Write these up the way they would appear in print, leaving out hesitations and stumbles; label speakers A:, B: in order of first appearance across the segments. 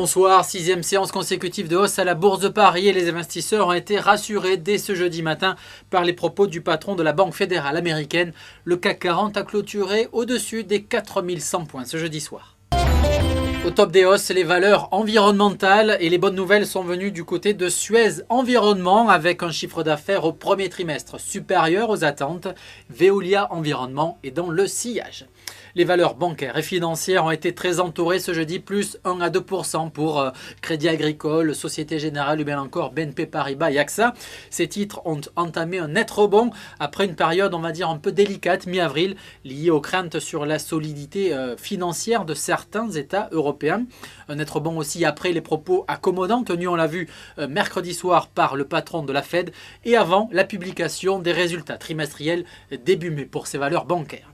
A: Bonsoir, sixième séance consécutive de hausse à la Bourse de Paris et les investisseurs ont été rassurés dès ce jeudi matin par les propos du patron de la Banque fédérale américaine. Le CAC 40 a clôturé au-dessus des 4100 points ce jeudi soir. Au top des hausses, les valeurs environnementales et les bonnes nouvelles sont venues du côté de Suez Environnement avec un chiffre d'affaires au premier trimestre supérieur aux attentes. Veolia Environnement est dans le sillage. Les valeurs bancaires et financières ont été très entourées ce jeudi, plus 1 à 2% pour Crédit Agricole, Société Générale ou bien encore BNP Paribas et AXA. Ces titres ont entamé un net rebond après une période, on va dire, un peu délicate, mi-avril, liée aux craintes sur la solidité financière de certains États européens. Un net rebond aussi après les propos accommodants tenus, on l'a vu, mercredi soir par le patron de la Fed et avant la publication des résultats trimestriels début mai pour ces valeurs bancaires.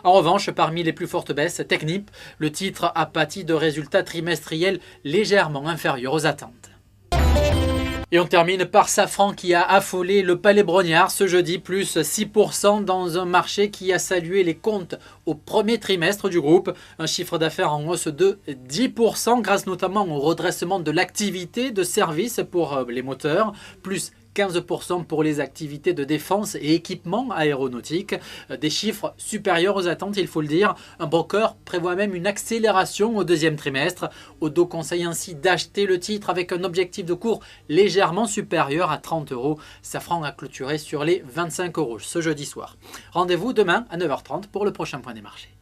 A: En revanche, parmi les plus fortes baisses, Technip, le titre a pâti de résultats trimestriels légèrement inférieurs aux attentes. Et on termine par Safran qui a affolé le Palais Brongniart ce jeudi, plus 6% dans un marché qui a salué les comptes au premier trimestre du groupe. Un chiffre d'affaires en hausse de 10% grâce notamment au redressement de l'activité de service pour les moteurs, plus 15% pour les activités de défense et équipements aéronautiques. Des chiffres supérieurs aux attentes, il faut le dire. Un broker prévoit même une accélération au deuxième trimestre. Odo conseille ainsi d'acheter le titre avec un objectif de cours légèrement supérieur à 30 €. Safran a clôturé sur les 25 € ce jeudi soir. Rendez-vous demain à 9h30 pour le prochain point des marchés.